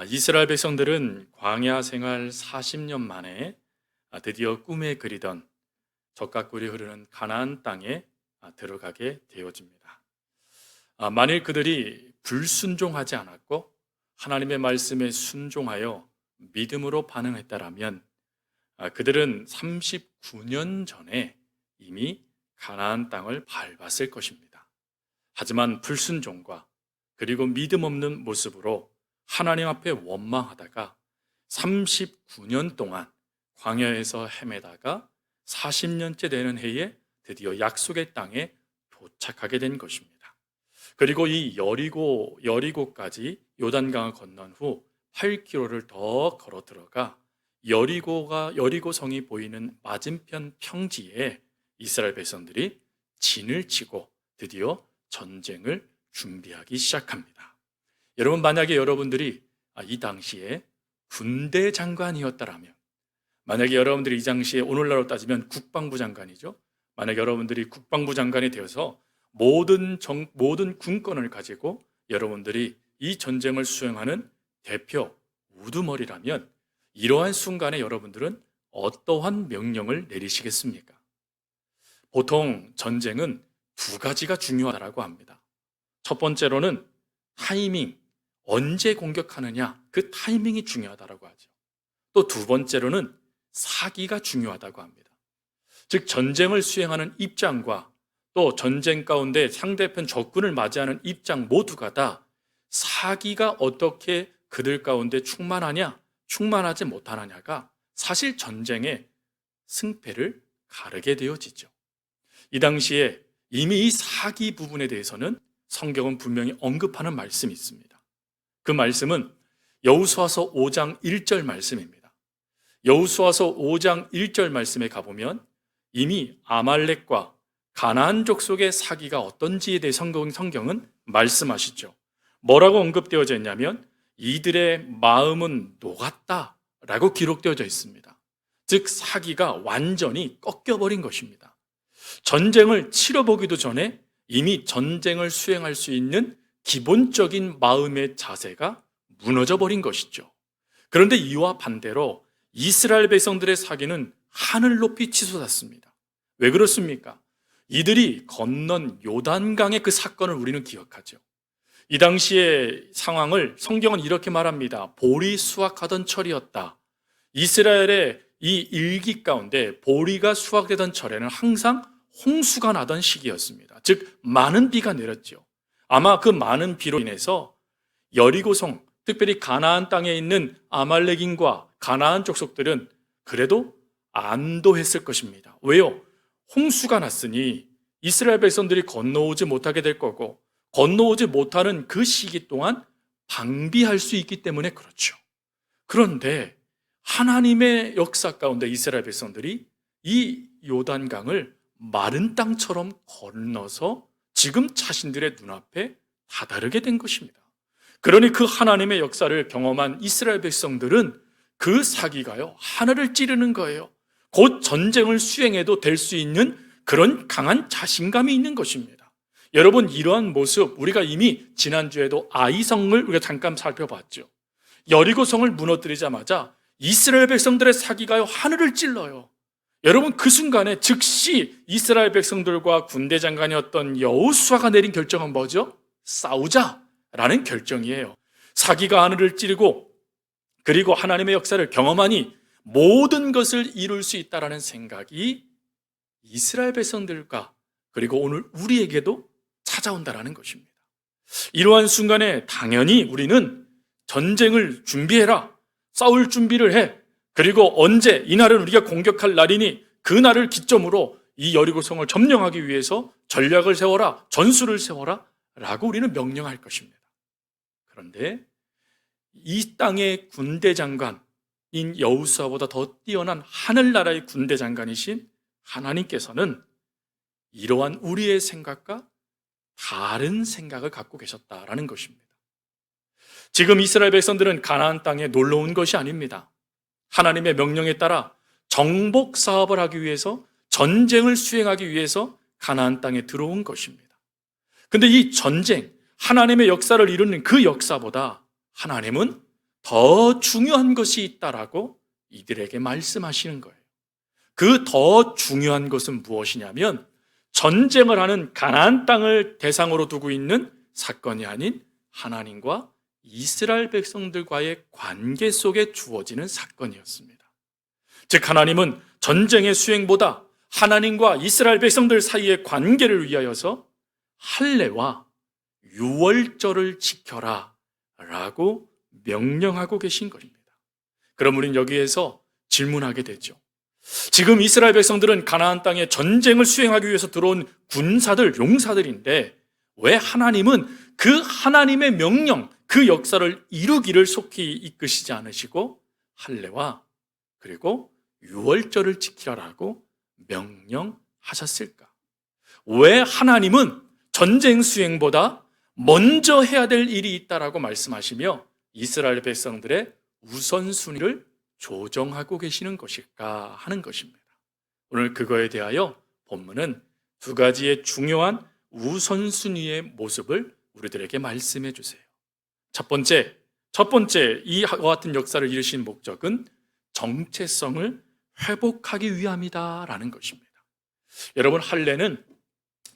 이스라엘 백성들은 광야 생활 40년 만에 드디어 꿈에 그리던 적각꿀이 흐르는 가나안 땅에 들어가게 되어집니다. 만일 그들이 불순종하지 않았고 하나님의 말씀에 순종하여 믿음으로 반응했다라면 그들은 39년 전에 이미 가나안 땅을 밟았을 것입니다. 하지만 불순종과 그리고 믿음 없는 모습으로 하나님 앞에 원망하다가 39년 동안 광야에서 헤매다가 40년째 되는 해에 드디어 약속의 땅에 도착하게 된 것입니다. 그리고 이 여리고까지 요단강을 건넌 후 8km를 더 걸어 들어가 여리고성이 보이는 맞은편 평지에 이스라엘 백성들이 진을 치고 드디어 전쟁을 준비하기 시작합니다. 여러분, 만약에 여러분들이 이 당시에 군대 장관이었다라면, 만약에 여러분들이 이 당시에 오늘날로 따지면 국방부 장관이죠. 만약에 여러분들이 국방부 장관이 되어서 모든 군권을 가지고 여러분들이 이 전쟁을 수행하는 대표 우두머리라면 이러한 순간에 여러분들은 어떠한 명령을 내리시겠습니까? 보통 전쟁은 두 가지가 중요하다고 합니다. 첫 번째로는 타이밍, 언제 공격하느냐, 그 타이밍이 중요하다고 하죠. 또 두 번째로는 사기가 중요하다고 합니다. 즉 전쟁을 수행하는 입장과 또 전쟁 가운데 상대편 적군을 맞이하는 입장 모두가 다 사기가 어떻게 그들 가운데 충만하냐, 충만하지 못하느냐가 사실 전쟁의 승패를 가르게 되어지죠. 이 당시에 이미 이 사기 부분에 대해서는 성경은 분명히 언급하는 말씀이 있습니다. 그 말씀은 여호수아서 5장 1절 말씀입니다. 여호수아서 5장 1절 말씀에 가보면 이미 아말렉과 가나안 족속의 사기가 어떤지에 대해 성경은 말씀하시죠. 뭐라고 언급되어져 있냐면 이들의 마음은 녹았다라고 기록되어져 있습니다. 즉 사기가 완전히 꺾여버린 것입니다. 전쟁을 치러보기도 전에 이미 전쟁을 수행할 수 있는 기본적인 마음의 자세가 무너져 버린 것이죠. 그런데 이와 반대로 이스라엘 백성들의 사기는 하늘 높이 치솟았습니다. 왜 그렇습니까? 이들이 건넌 요단강의 그 사건을 우리는 기억하죠. 이 당시의 상황을 성경은 이렇게 말합니다. 보리 수확하던 철이었다. 이스라엘의 이 일기 가운데 보리가 수확되던 철에는 항상 홍수가 나던 시기였습니다. 즉 많은 비가 내렸죠. 아마 그 많은 비로 인해서 여리고성, 특별히 가나안 땅에 있는 아말렉인과 가나안 족속들은 그래도 안도했을 것입니다. 왜요? 홍수가 났으니 이스라엘 백성들이 건너오지 못하게 될 거고 건너오지 못하는 그 시기 동안 방비할 수 있기 때문에 그렇죠. 그런데 하나님의 역사 가운데 이스라엘 백성들이 이 요단강을 마른 땅처럼 건너서 지금 자신들의 눈앞에 다다르게 된 것입니다. 그러니 그 하나님의 역사를 경험한 이스라엘 백성들은 그 사기가요, 하늘을 찌르는 거예요. 곧 전쟁을 수행해도 될 수 있는 그런 강한 자신감이 있는 것입니다. 여러분, 이러한 모습 우리가 이미 지난주에도 아이성을 우리가 잠깐 살펴봤죠. 여리고성을 무너뜨리자마자 이스라엘 백성들의 사기가요, 하늘을 찔러요. 여러분, 그 순간에 즉시 이스라엘 백성들과 군대 장관이었던 여호수아가 내린 결정은 뭐죠? 싸우자라는 결정이에요. 사기가 하늘을 찌르고 그리고 하나님의 역사를 경험하니 모든 것을 이룰 수 있다라는 생각이 이스라엘 백성들과 그리고 오늘 우리에게도 찾아온다라는 것입니다. 이러한 순간에 당연히 우리는 전쟁을 준비해라, 싸울 준비를 해, 그리고 언제 이날은 우리가 공격할 날이니 그 날을 기점으로 이 여리고성을 점령하기 위해서 전략을 세워라, 전술을 세워라 라고 우리는 명령할 것입니다. 그런데 이 땅의 군대 장관인 여호수아보다 더 뛰어난 하늘나라의 군대 장관이신 하나님께서는 이러한 우리의 생각과 다른 생각을 갖고 계셨다라는 것입니다. 지금 이스라엘 백성들은 가나안 땅에 놀러 온 것이 아닙니다. 하나님의 명령에 따라 정복 사업을 하기 위해서, 전쟁을 수행하기 위해서 가나안 땅에 들어온 것입니다. 근데 이 전쟁, 하나님의 역사를 이루는 그 역사보다 하나님은 더 중요한 것이 있다라고 이들에게 말씀하시는 거예요. 그 더 중요한 것은 무엇이냐면 전쟁을 하는 가나안 땅을 대상으로 두고 있는 사건이 아닌 하나님과 이스라엘 백성들과의 관계 속에 주어지는 사건이었습니다. 즉 하나님은 전쟁의 수행보다 하나님과 이스라엘 백성들 사이의 관계를 위하여서 할례와 유월절을 지켜라 라고 명령하고 계신 것입니다. 그럼 우리는 여기에서 질문하게 되죠. 지금 이스라엘 백성들은 가나안 땅에 전쟁을 수행하기 위해서 들어온 군사들, 용사들인데 왜 하나님은 그 하나님의 명령, 그 역사를 이루기를 속히 이끄시지 않으시고 할례와 그리고 유월절을 지키라라고 명령하셨을까? 왜 하나님은 전쟁 수행보다 먼저 해야 될 일이 있다라고 말씀하시며 이스라엘 백성들의 우선순위를 조정하고 계시는 것일까 하는 것입니다. 오늘 그거에 대하여 본문은 두 가지의 중요한 우선순위의 모습을 우리들에게 말씀해 주세요. 첫 번째 이와 같은 역사를 이루신 목적은 정체성을 회복하기 위함이다라는 것입니다. 여러분, 할례는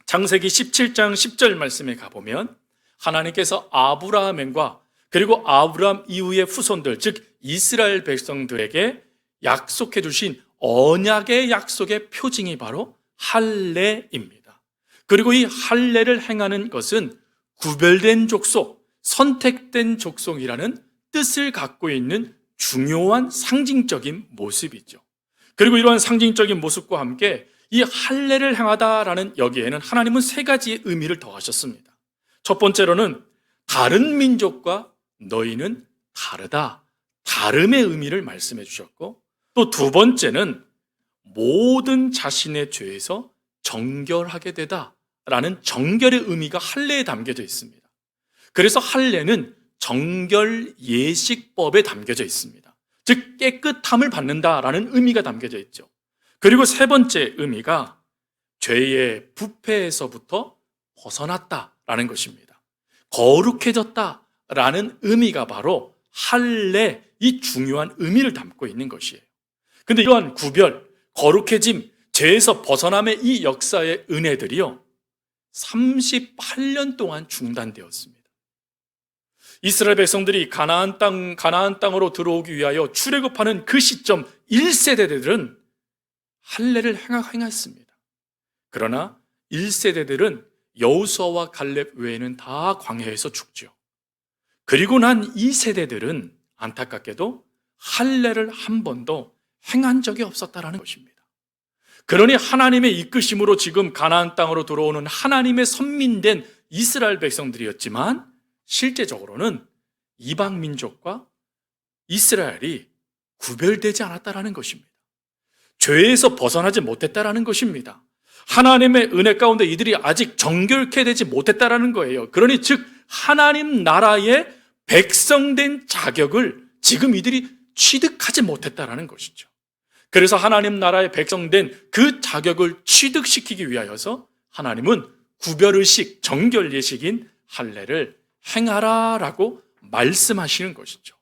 창세기 17장 10절 말씀에 가보면 하나님께서 아브라함과 그리고 아브라함 이후의 후손들, 즉 이스라엘 백성들에게 약속해 주신 언약의 약속의 표징이 바로 할례입니다. 그리고 이 할례를 행하는 것은 구별된 족속, 선택된 족속이라는 뜻을 갖고 있는 중요한 상징적인 모습이죠. 그리고 이러한 상징적인 모습과 함께 이 할례를 행하다라는 여기에는 하나님은 세 가지의 의미를 더하셨습니다. 첫 번째로는 다른 민족과 너희는 다르다, 다름의 의미를 말씀해 주셨고, 또 두 번째는 모든 자신의 죄에서 정결하게 되다라는 정결의 의미가 할례에 담겨져 있습니다. 그래서 할례는 정결 예식법에 담겨져 있습니다. 즉 깨끗함을 받는다라는 의미가 담겨져 있죠. 그리고 세 번째 의미가 죄의 부패에서부터 벗어났다라는 것입니다. 거룩해졌다라는 의미가 바로 할례, 이 중요한 의미를 담고 있는 것이에요. 근데 이러한 구별, 거룩해짐, 죄에서 벗어남의 이 역사의 은혜들이요 38년 동안 중단되었습니다. 이스라엘 백성들이 가나안 땅으로 들어오기 위하여 출애굽하는 그 시점 1세대들은 할례를 행했습니다. 그러나 1세대들은 여호수아와 갈렙 외에는 다 광야에서 죽죠. 그리고 난 2세대들은 안타깝게도 할례를 한 번도 행한 적이 없었다라는 것입니다. 그러니 하나님의 이끄심으로 지금 가나안 땅으로 들어오는 하나님의 선민된 이스라엘 백성들이었지만 실제적으로는 이방 민족과 이스라엘이 구별되지 않았다라는 것입니다. 죄에서 벗어나지 못했다라는 것입니다. 하나님의 은혜 가운데 이들이 아직 정결케 되지 못했다라는 거예요. 그러니 즉 하나님 나라의 백성된 자격을 지금 이들이 취득하지 못했다라는 것이죠. 그래서 하나님 나라의 백성된 그 자격을 취득시키기 위하여서 하나님은 구별의식, 정결예식인 할례를 행하라라고 말씀하시는 것이죠.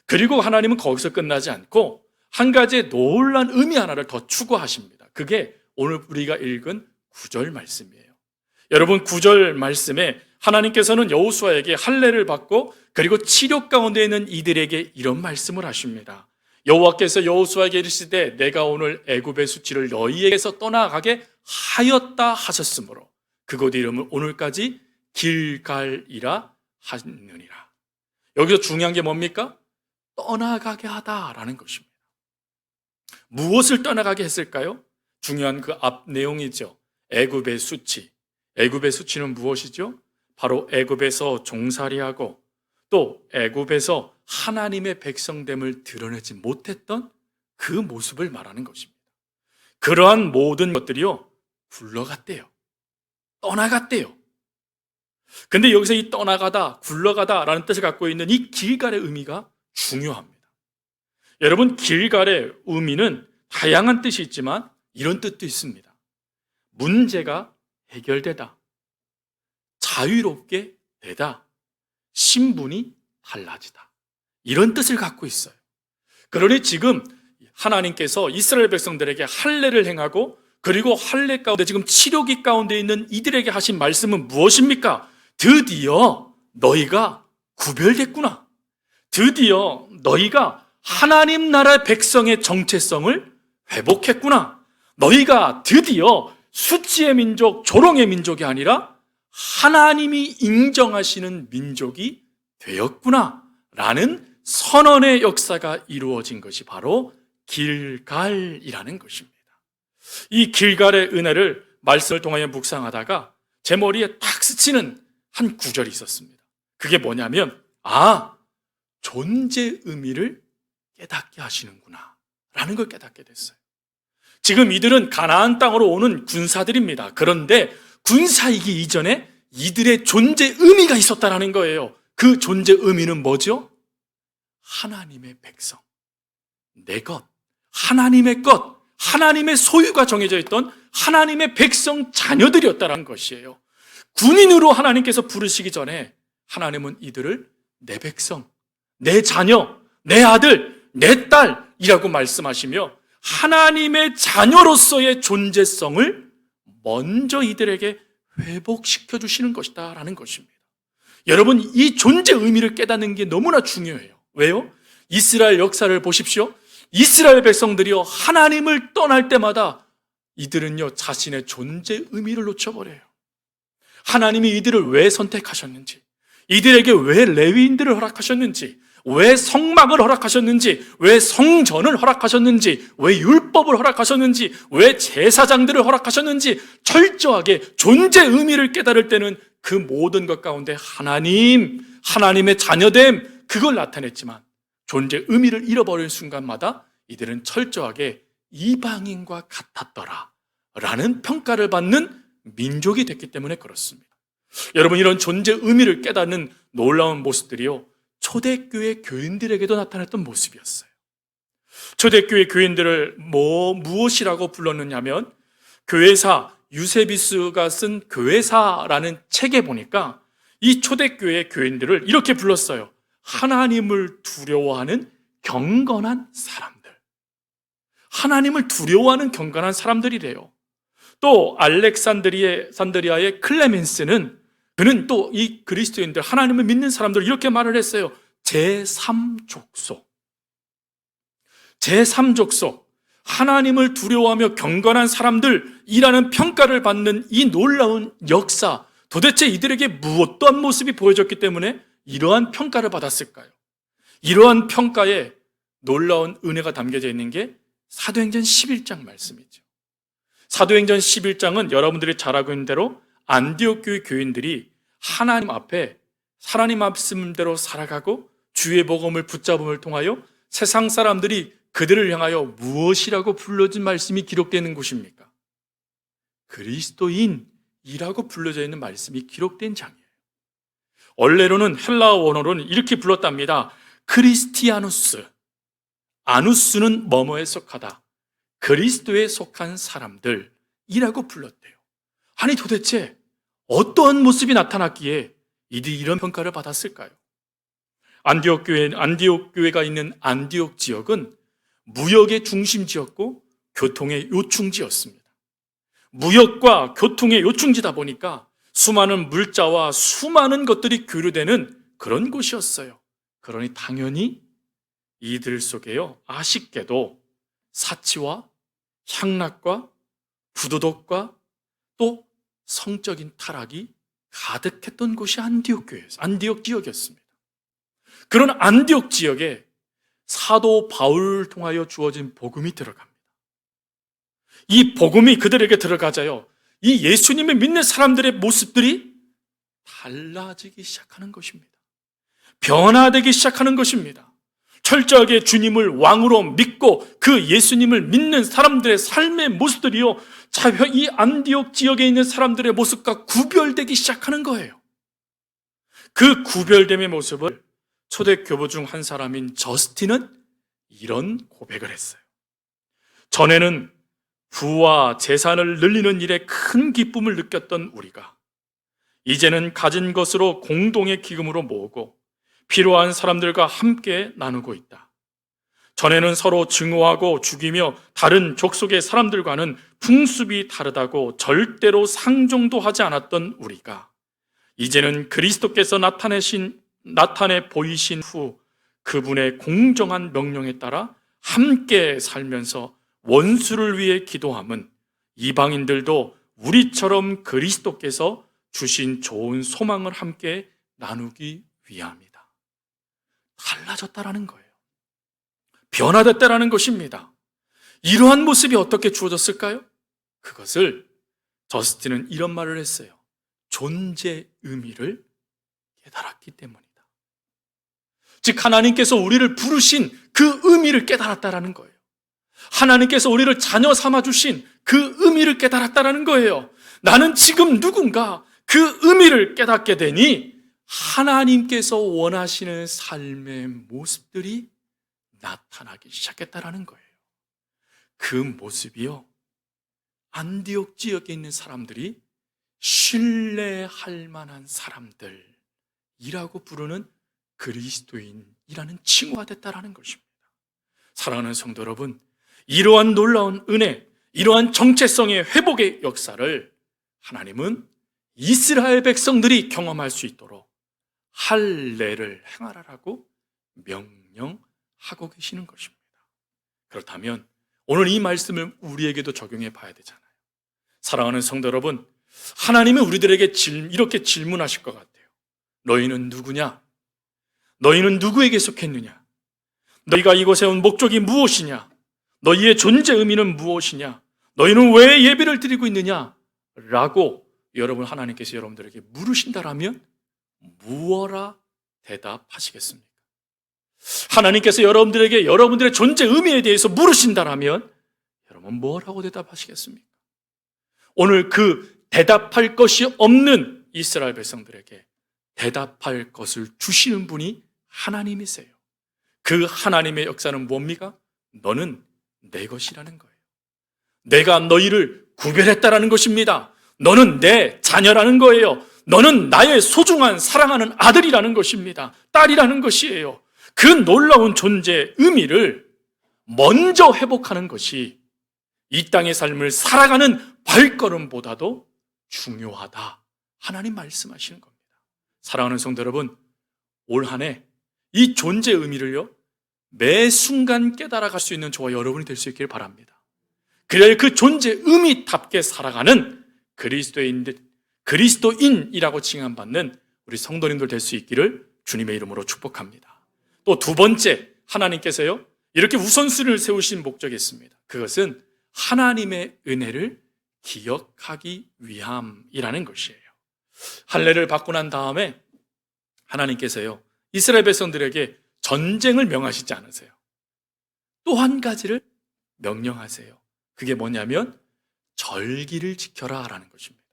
그리고 하나님은 거기서 끝나지 않고 한 가지의 놀라운 의미 하나를 더 추구하십니다. 그게 오늘 우리가 읽은 9절 말씀이에요. 여러분, 9절 말씀에 하나님께서는 여호수아에게 할례를 받고 그리고 치욕 가운데 있는 이들에게 이런 말씀을 하십니다. 여호와께서 여호수아에게 이르시되 내가 오늘 애굽의 수치를 너희에게서 떠나가게 하였다 하셨으므로 그곳 이름을 오늘까지 길갈이라 하느니라. 여기서 중요한 게 뭡니까? 떠나가게 하다라는 것입니다. 무엇을 떠나가게 했을까요? 중요한 그 앞 내용이죠. 애굽의 수치. 애굽의 수치는 무엇이죠? 바로 애굽에서 종살이하고 또 애굽에서 하나님의 백성됨을 드러내지 못했던 그 모습을 말하는 것입니다. 그러한 모든 것들이요 굴러갔대요. 떠나갔대요. 근데 여기서 이 떠나가다, 굴러가다라는 뜻을 갖고 있는 이 길갈의 의미가 중요합니다. 여러분, 길갈의 의미는 다양한 뜻이 있지만 이런 뜻도 있습니다. 문제가 해결되다, 자유롭게 되다, 신분이 달라지다. 이런 뜻을 갖고 있어요. 그러니 지금 하나님께서 이스라엘 백성들에게 할례를 행하고 그리고 할례 가운데 지금 치료기 가운데 있는 이들에게 하신 말씀은 무엇입니까? 드디어 너희가 구별됐구나. 드디어 너희가 하나님 나라 백성의 정체성을 회복했구나. 너희가 드디어 수치의 민족, 조롱의 민족이 아니라 하나님이 인정하시는 민족이 되었구나 라는 선언의 역사가 이루어진 것이 바로 길갈이라는 것입니다. 이 길갈의 은혜를 말씀을 통하여 묵상하다가 제 머리에 딱 스치는 한 구절이 있었습니다. 그게 뭐냐면 존재 의미를 깨닫게 하시는구나 라는 걸 깨닫게 됐어요. 지금 이들은 가나안 땅으로 오는 군사들입니다. 그런데 군사이기 이전에 이들의 존재 의미가 있었다는 거예요. 그 존재 의미는 뭐죠? 하나님의 백성, 내 것, 하나님의 것, 하나님의 소유가 정해져 있던 하나님의 백성 자녀들이었다는 것이에요. 군인으로 하나님께서 부르시기 전에 하나님은 이들을 내 백성, 내 자녀, 내 아들, 내 딸이라고 말씀하시며 하나님의 자녀로서의 존재성을 먼저 이들에게 회복시켜 주시는 것이다 라는 것입니다. 여러분, 이 존재 의미를 깨닫는 게 너무나 중요해요. 왜요? 이스라엘 역사를 보십시오. 이스라엘 백성들이요, 하나님을 떠날 때마다 이들은요, 자신의 존재 의미를 놓쳐버려요. 하나님이 이들을 왜 선택하셨는지, 이들에게 왜 레위인들을 허락하셨는지, 왜 성막을 허락하셨는지, 왜 성전을 허락하셨는지, 왜 율법을 허락하셨는지, 왜 제사장들을 허락하셨는지 철저하게 존재 의미를 깨달을 때는 그 모든 것 가운데 하나님의 자녀됨, 그걸 나타냈지만 존재 의미를 잃어버린 순간마다 이들은 철저하게 이방인과 같았더라 라는 평가를 받는 민족이 됐기 때문에 그렇습니다. 여러분, 이런 존재 의미를 깨닫는 놀라운 모습들이요, 초대교회 교인들에게도 나타났던 모습이었어요. 초대교회 교인들을 무엇이라고 불렀느냐면, 교회사 유세비스가 쓴 교회사라는 책에 보니까 이 초대교회 교인들을 이렇게 불렀어요. 하나님을 두려워하는 경건한 사람들. 하나님을 두려워하는 경건한 사람들이래요. 또 알렉산드리아의 클레멘스는 그는 또 이 그리스도인들, 하나님을 믿는 사람들 이렇게 말을 했어요. 제3족속. 하나님을 두려워하며 경건한 사람들이라는 평가를 받는 이 놀라운 역사, 도대체 이들에게 무엇 또한 모습이 보여졌기 때문에 이러한 평가를 받았을까요? 이러한 평가에 놀라운 은혜가 담겨져 있는 게 사도행전 11장 말씀이죠. 사도행전 11장은 여러분들이 잘 알고 있는 대로 안디옥 교회 교인들이 하나님 앞에 하나님 말씀대로 살아가고 주의 복음을 붙잡음을 통하여 세상 사람들이 그들을 향하여 무엇이라고 불러진 말씀이 기록되는 곳입니까? 그리스도인이라고 불려져 있는 말씀이 기록된 장이에요. 원래로는 헬라어 원어로는 이렇게 불렀답니다. 크리스티아누스. 아누스는 뭐뭐에 속하다. 그리스도에 속한 사람들이라고 불렀대요. 아니, 도대체 어떠한 모습이 나타났기에 이들이 이런 평가를 받았을까요? 안디옥 교회가 있는 안디옥 지역은 무역의 중심지였고 교통의 요충지였습니다. 무역과 교통의 요충지다 보니까 수많은 물자와 수많은 것들이 교류되는 그런 곳이었어요. 그러니 당연히 이들 속에요, 아쉽게도 사치와 향락과 부도덕과 또 성적인 타락이 가득했던 곳이 안디옥 지역이었습니다. 그런 안디옥 지역에 사도 바울을 통하여 주어진 복음이 들어갑니다. 이 복음이 그들에게 들어가자요, 이 예수님을 믿는 사람들의 모습들이 달라지기 시작하는 것입니다. 변화되기 시작하는 것입니다. 철저하게 주님을 왕으로 믿고 그 예수님을 믿는 사람들의 삶의 모습들이요, 이 안디옥 지역에 있는 사람들의 모습과 구별되기 시작하는 거예요. 그 구별됨의 모습을 초대 교부 중 한 사람인 저스틴은 이런 고백을 했어요. 전에는 부와 재산을 늘리는 일에 큰 기쁨을 느꼈던 우리가 이제는 가진 것으로 공동의 기금으로 모으고 필요한 사람들과 함께 나누고 있다. 전에는 서로 증오하고 죽이며 다른 족속의 사람들과는 풍습이 다르다고 절대로 상종도 하지 않았던 우리가 이제는 그리스도께서 나타내 보이신 후 그분의 공정한 명령에 따라 함께 살면서 원수를 위해 기도함은 이방인들도 우리처럼 그리스도께서 주신 좋은 소망을 함께 나누기 위함이다. 달라졌다라는 거예요. 변화됐다라는 것입니다. 이러한 모습이 어떻게 주어졌을까요? 그것을 저스틴은 이런 말을 했어요. 존재 의미를 깨달았기 때문이다. 즉 하나님께서 우리를 부르신 그 의미를 깨달았다라는 거예요. 하나님께서 우리를 자녀 삼아주신 그 의미를 깨달았다라는 거예요. 나는 지금 누군가 그 의미를 깨닫게 되니 하나님께서 원하시는 삶의 모습들이 나타나기 시작했다라는 거예요. 그 모습이요, 안디옥 지역에 있는 사람들이 신뢰할 만한 사람들이라고 부르는 그리스도인이라는 칭호가 됐다라는 것입니다. 사랑하는 성도 여러분, 이러한 놀라운 은혜, 이러한 정체성의 회복의 역사를 하나님은 이스라엘 백성들이 경험할 수 있도록 할례를 행하라라고 명령하고 계시는 것입니다. 그렇다면 오늘 이 말씀을 우리에게도 적용해 봐야 되잖아요. 사랑하는 성도 여러분, 하나님은 우리들에게 이렇게 질문하실 것 같아요. 너희는 누구냐? 너희는 누구에게 속했느냐? 너희가 이곳에 온 목적이 무엇이냐? 너희의 존재 의미는 무엇이냐? 너희는 왜 예배를 드리고 있느냐? 라고 여러분 하나님께서 여러분들에게 물으신다라면 무엇라 대답하시겠습니까? 하나님께서 여러분들에게 여러분들의 존재 의미에 대해서 물으신다라면 여러분 뭐라고 대답하시겠습니까? 오늘 그 대답할 것이 없는 이스라엘 백성들에게 대답할 것을 주시는 분이 하나님이세요. 그 하나님의 역사는 뭡니까? 너는 내 것이라는 거예요. 내가 너희를 구별했다라는 것입니다. 너는 내 자녀라는 거예요. 너는 나의 소중한 사랑하는 아들이라는 것입니다. 딸이라는 것이에요. 그 놀라운 존재의 의미를 먼저 회복하는 것이 이 땅의 삶을 살아가는 발걸음보다도 중요하다. 하나님 말씀하시는 겁니다. 사랑하는 성도 여러분, 올 한 해 이 존재의 의미를요, 매 순간 깨달아갈 수 있는 저와 여러분이 될 수 있기를 바랍니다. 그래야 그 존재의 의미답게 살아가는 그리스도인이라고 칭함받는 우리 성도님들 될 수 있기를 주님의 이름으로 축복합니다. 또 두 번째, 하나님께서요 이렇게 우선순위를 세우신 목적이 있습니다. 그것은 하나님의 은혜를 기억하기 위함이라는 것이에요. 할례를 받고 난 다음에 하나님께서요 이스라엘 백성들에게 전쟁을 명하시지 않으세요. 또 한 가지를 명령하세요. 그게 뭐냐면 절기를 지켜라 라는 것입니다.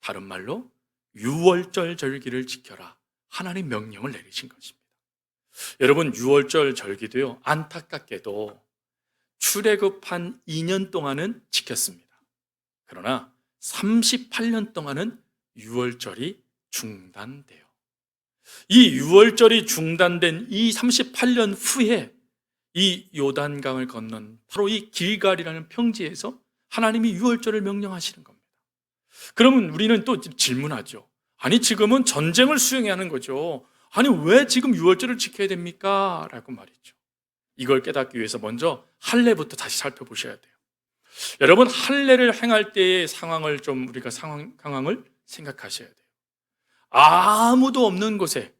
다른 말로 유월절 절기를 지켜라, 하나님 명령을 내리신 것입니다. 여러분, 유월절 절기도요 안타깝게도 출애굽한 2년 동안은 지켰습니다. 그러나 38년 동안은 유월절이 중단돼요. 이 유월절이 중단된 이 38년 후에 이 요단강을 건넌 바로 이 길갈이라는 평지에서 하나님이 유월절을 명령하시는 겁니다. 그러면 우리는 또 질문하죠. 아니 지금은 전쟁을 수행해야 하는 거죠. 아니 왜 지금 유월절을 지켜야 됩니까? 라고 말이죠. 이걸 깨닫기 위해서 먼저 할례부터 다시 살펴보셔야 돼요. 여러분, 할례를 행할 때의 상황을 좀 우리가 상황을 생각하셔야 돼요. 아무도 없는 곳에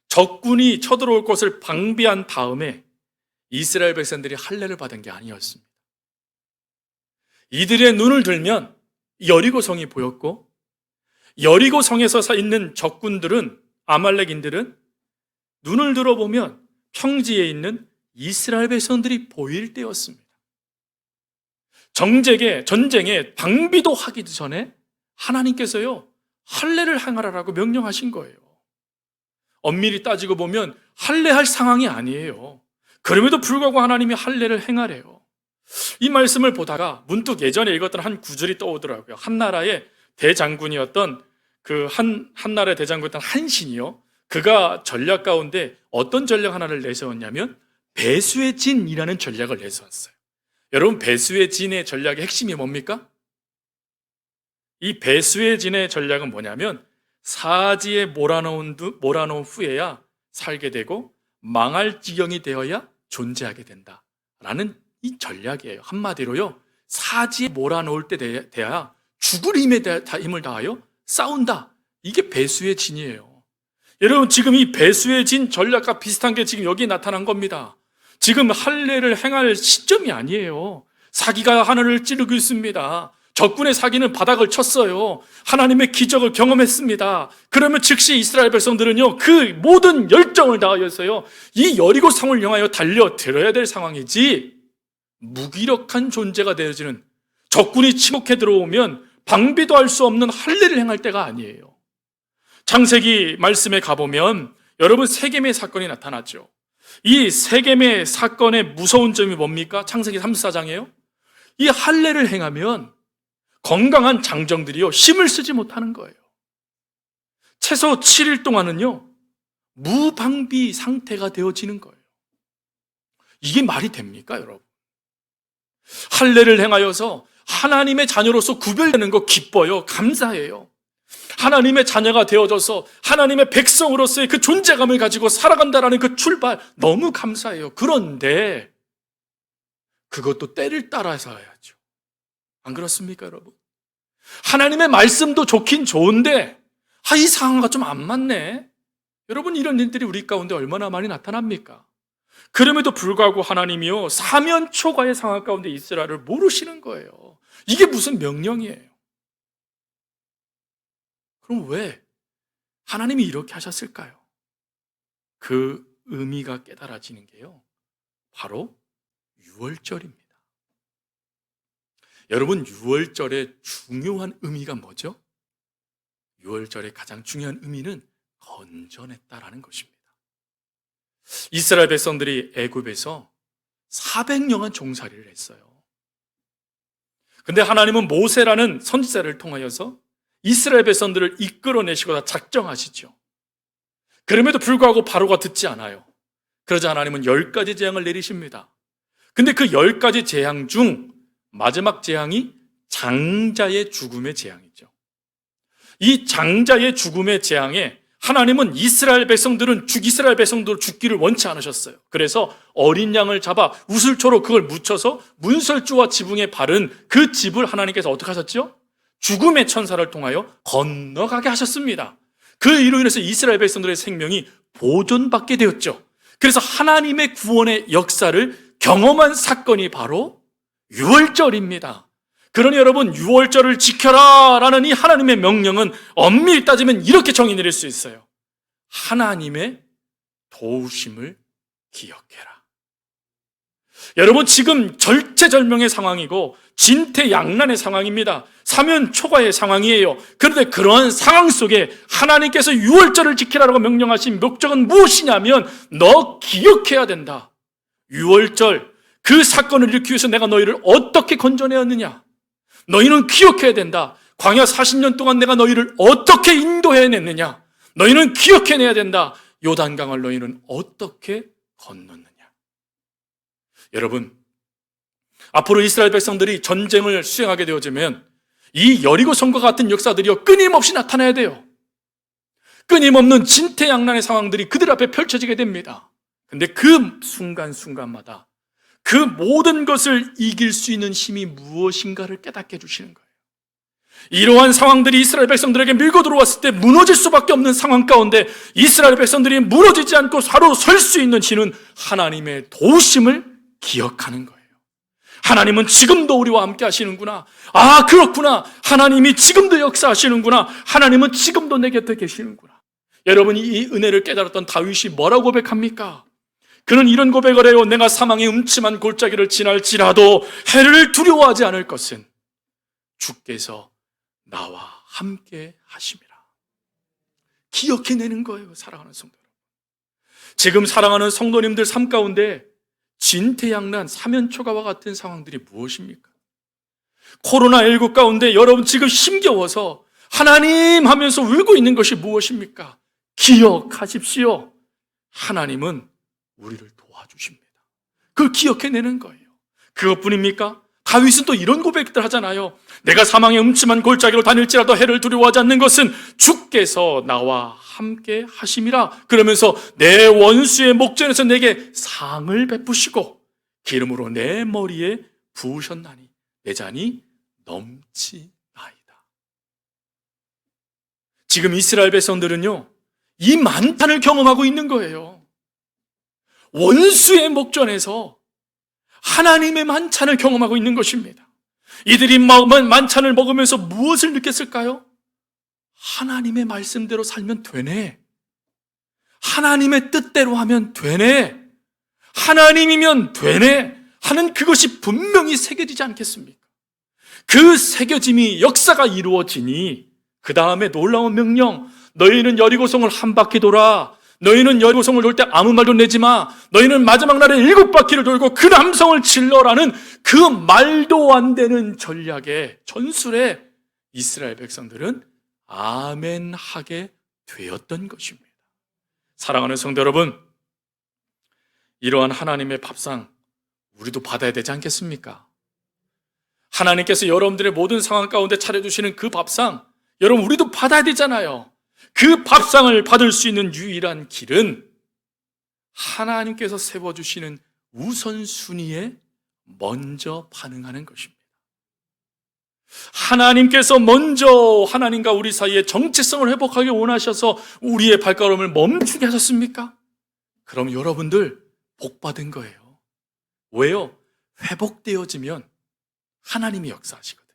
적군이 쳐들어올 것을 방비한 다음에 이스라엘 백성들이 할례를 받은 게 아니었습니다. 이들의 눈을 들면 여리고성이 보였고, 여리고성에서 있는 적군들은, 아말렉인들은 눈을 들어보면 평지에 있는 이스라엘 백성들이 보일 때였습니다. 전쟁에 방비도 하기 전에 하나님께서요 할례를 행하라라고 명령하신 거예요. 엄밀히 따지고 보면 할례할 상황이 아니에요. 그럼에도 불구하고 하나님이 할례를 행하래요. 이 말씀을 보다가 문득 예전에 읽었던 한 구절이 떠오더라고요. 한 나라의 대장군이었던 그 한 나라의 대장군이었던 한신이요, 그가 전략 가운데 어떤 전략 하나를 내세웠냐면 배수의 진이라는 전략을 내세웠어요. 여러분, 배수의 진의 전략의 핵심이 뭡니까? 이 배수의 진의 전략은 뭐냐면 사지에 몰아넣은 후에야 살게 되고 망할 지경이 되어야 존재하게 된다라는 이 전략이에요. 한마디로요, 사지에 몰아넣을 때 돼야 죽을 힘을 다하여 싸운다. 이게 배수의 진이에요. 여러분, 지금 이 배수의 진 전략과 비슷한 게 지금 여기에 나타난 겁니다. 지금 할례를 행할 시점이 아니에요. 사기가 하늘을 찌르고 있습니다. 적군의 사기는 바닥을 쳤어요. 하나님의 기적을 경험했습니다. 그러면 즉시 이스라엘 백성들은요, 그 모든 열정을 다하여서요, 이 여리고 성을 향하여 달려들어야 될 상황이지, 무기력한 존재가 되어지는, 적군이 침묵해 들어오면 방비도 할 수 없는 할례를 행할 때가 아니에요. 창세기 말씀에 가보면 여러분, 세겜의 사건이 나타났죠. 이 세겜의 사건의 무서운 점이 뭡니까? 창세기 34장이에요. 이 할례를 행하면 건강한 장정들이요, 힘을 쓰지 못하는 거예요. 최소 7일 동안은요, 무방비 상태가 되어지는 거예요. 이게 말이 됩니까, 여러분? 할례를 행하여서 하나님의 자녀로서 구별되는 거 기뻐요. 감사해요. 하나님의 자녀가 되어져서 하나님의 백성으로서의 그 존재감을 가지고 살아간다라는 그 출발, 너무 감사해요. 그런데 그것도 때를 따라서 해야죠. 안 그렇습니까, 여러분? 하나님의 말씀도 좋긴 좋은데 이 상황과 좀 안 맞네. 여러분, 이런 일들이 우리 가운데 얼마나 많이 나타납니까? 그럼에도 불구하고 하나님이요, 사면 초과의 상황 가운데 이스라엘을 모르시는 거예요. 이게 무슨 명령이에요? 그럼 왜 하나님이 이렇게 하셨을까요? 그 의미가 깨달아지는 게요, 바로 유월절입니다. 여러분, 유월절의 중요한 의미가 뭐죠? 유월절의 가장 중요한 의미는 건져냈다라는 것입니다. 이스라엘 백성들이 애굽에서 400년간 종살이를 했어요. 근데 하나님은 모세라는 선지자를 통하여서 이스라엘 백성들을 이끌어내시고자 작정하시죠. 그럼에도 불구하고 바로가 듣지 않아요. 그러자 하나님은 10가지 재앙을 내리십니다. 근데 그 10가지 재앙 중 마지막 재앙이 장자의 죽음의 재앙이죠. 이 장자의 죽음의 재앙에 하나님은 이스라엘 백성들 죽기를 원치 않으셨어요. 그래서 어린 양을 잡아 우슬초로 그걸 묻혀서 문설주와 지붕에 바른 그 집을 하나님께서 어떻게 하셨죠? 죽음의 천사를 통하여 건너가게 하셨습니다. 그 이로 인해서 이스라엘 백성들의 생명이 보존받게 되었죠. 그래서 하나님의 구원의 역사를 경험한 사건이 바로 유월절입니다. 그러니 여러분, 유월절을 지켜라 라는 이 하나님의 명령은 엄밀히 따지면 이렇게 정의 내릴 수 있어요. 하나님의 도우심을 기억해라. 여러분, 지금 절체절명의 상황이고 진퇴양난의 상황입니다. 사면초가의 상황이에요. 그런데 그러한 상황 속에 하나님께서 유월절을 지키라고 명령하신 목적은 무엇이냐면, 너 기억해야 된다. 유월절, 그 사건을 일으키기 위해서 내가 너희를 어떻게 건져내었느냐. 너희는 기억해야 된다. 광야 40년 동안 내가 너희를 어떻게 인도해냈느냐. 너희는 기억해내야 된다. 요단강을 너희는 어떻게 건넜느냐. 여러분, 앞으로 이스라엘 백성들이 전쟁을 수행하게 되어지면 이 여리고 성과 같은 역사들이요, 끊임없이 나타나야 돼요. 끊임없는 진퇴양난의 상황들이 그들 앞에 펼쳐지게 됩니다. 근데 그 순간순간마다 그 모든 것을 이길 수 있는 힘이 무엇인가를 깨닫게 해주시는 거예요. 이러한 상황들이 이스라엘 백성들에게 밀고 들어왔을 때 무너질 수밖에 없는 상황 가운데 이스라엘 백성들이 무너지지 않고 바로 설 수 있는 힘은 하나님의 도우심을 기억하는 거예요. 하나님은 지금도 우리와 함께 하시는구나. 아, 그렇구나. 하나님이 지금도 역사하시는구나. 하나님은 지금도 내 곁에 계시는구나. 여러분이 이 은혜를 깨달았던 다윗이 뭐라고 고백합니까? 그는 이런 고백을 해요. 내가 사망의 음침한 골짜기를 지날지라도 해를 두려워하지 않을 것은 주께서 나와 함께 하심이라. 기억해내는 거예요, 사랑하는 성도 여러분. 지금 사랑하는 성도님들 삶 가운데 진퇴양난, 사면초가와 같은 상황들이 무엇입니까? 코로나19 가운데 여러분 지금 힘겨워서 하나님 하면서 울고 있는 것이 무엇입니까? 기억하십시오. 하나님은 우리를 도와주십니다. 그걸 기억해내는 거예요. 그것뿐입니까? 다윗은 또 이런 고백들 하잖아요. 내가 사망의 음침한 골짜기로 다닐지라도 해를 두려워하지 않는 것은 주께서 나와 함께 하심이라. 그러면서 내 원수의 목전에서 내게 상을 베푸시고 기름으로 내 머리에 부으셨나니 내 잔이 넘치나이다. 지금 이스라엘 백성들은요, 이 만탄을 경험하고 있는 거예요. 원수의 목전에서 하나님의 만찬을 경험하고 있는 것입니다. 이들이 만찬을 먹으면서 무엇을 느꼈을까요? 하나님의 말씀대로 살면 되네. 하나님의 뜻대로 하면 되네. 하나님이면 되네. 하는 그것이 분명히 새겨지지 않겠습니까? 그 새겨짐이 역사가 이루어지니 그 다음에 놀라운 명령, 너희는 여리고성을 한 바퀴 돌아. 너희는 여리고성을 돌 때 아무 말도 내지 마. 너희는 마지막 날에 7바퀴를 돌고 그 남성을 질러라는 그 말도 안 되는 전략에, 전술에 이스라엘 백성들은 아멘 하게 되었던 것입니다. 사랑하는 성도 여러분, 이러한 하나님의 밥상 우리도 받아야 되지 않겠습니까? 하나님께서 여러분들의 모든 상황 가운데 차려주시는 그 밥상, 여러분 우리도 받아야 되잖아요. 그 밥상을 받을 수 있는 유일한 길은 하나님께서 세워주시는 우선순위에 먼저 반응하는 것입니다. 하나님께서 먼저 하나님과 우리 사이의 정체성을 회복하기 원하셔서 우리의 발걸음을 멈추게 하셨습니까? 그럼 여러분들 복 받은 거예요. 왜요? 회복되어지면 하나님이 역사하시거든요.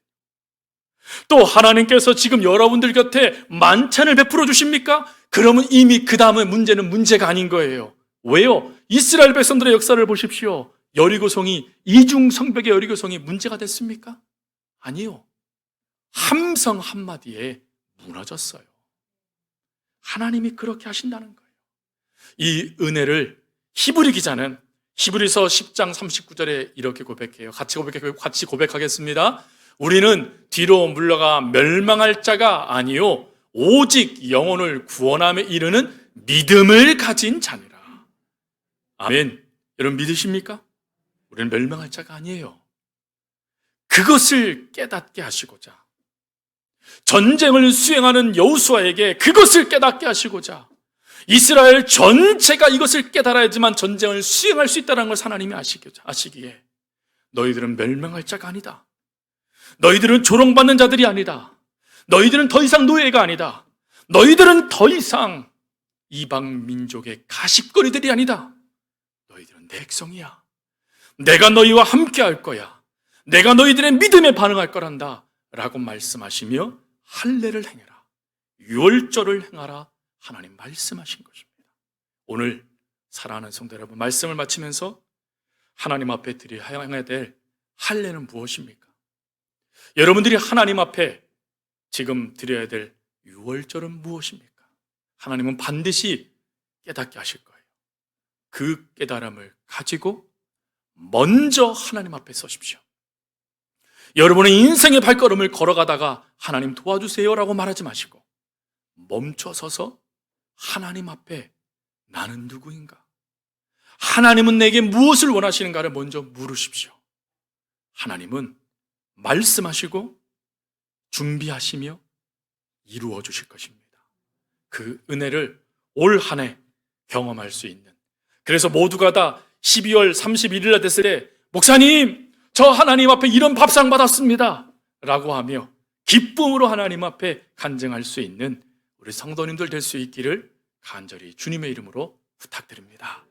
또 하나님께서 지금 여러분들 곁에 만찬을 베풀어 주십니까? 그러면 이미 그 다음의 문제는 문제가 아닌 거예요. 왜요? 이스라엘 백성들의 역사를 보십시오. 여리고성이, 이중 성벽의 여리고성이 문제가 됐습니까? 아니요. 함성 한마디에 무너졌어요. 하나님이 그렇게 하신다는 거예요. 이 은혜를 히브리 기자는 히브리서 10장 39절에 이렇게 고백해요. 같이 고백하겠습니다. 우리는 뒤로 물러가 멸망할 자가 아니요 오직 영혼을 구원함에 이르는 믿음을 가진 자니라. 아멘. 여러분 믿으십니까? 우리는 멸망할 자가 아니에요. 그것을 깨닫게 하시고자, 전쟁을 수행하는 여호수아에게 그것을 깨닫게 하시고자, 이스라엘 전체가 이것을 깨달아야지만 전쟁을 수행할 수 있다는 걸 하나님이 아시기에 너희들은 멸망할 자가 아니다. 너희들은 조롱받는 자들이 아니다. 너희들은 더 이상 노예가 아니다. 너희들은 더 이상 이방 민족의 가십거리들이 아니다. 너희들은 내 백성이야. 내가 너희와 함께 할 거야. 내가 너희들의 믿음에 반응할 거란다 라고 말씀하시며 할례를 행해라, 유월절을 행하라 하나님 말씀하신 것입니다. 오늘 사랑하는 성도 여러분, 말씀을 마치면서 하나님 앞에 드려야 될 할례는 무엇입니까? 여러분들이 하나님 앞에 지금 드려야 될 유월절은 무엇입니까? 하나님은 반드시 깨닫게 하실 거예요. 그 깨달음을 가지고 먼저 하나님 앞에 서십시오. 여러분의 인생의 발걸음을 걸어가다가 하나님 도와주세요라고 말하지 마시고 멈춰서서 하나님 앞에 나는 누구인가? 하나님은 내게 무엇을 원하시는가를 먼저 물으십시오. 하나님은 말씀하시고 준비하시며 이루어 주실 것입니다. 그 은혜를 올 한 해 경험할 수 있는, 그래서 모두가 다 12월 31일 날 됐을 때 목사님 저 하나님 앞에 이런 밥상 받았습니다 라고 하며 기쁨으로 하나님 앞에 간증할 수 있는 우리 성도님들 될 수 있기를 간절히 주님의 이름으로 부탁드립니다.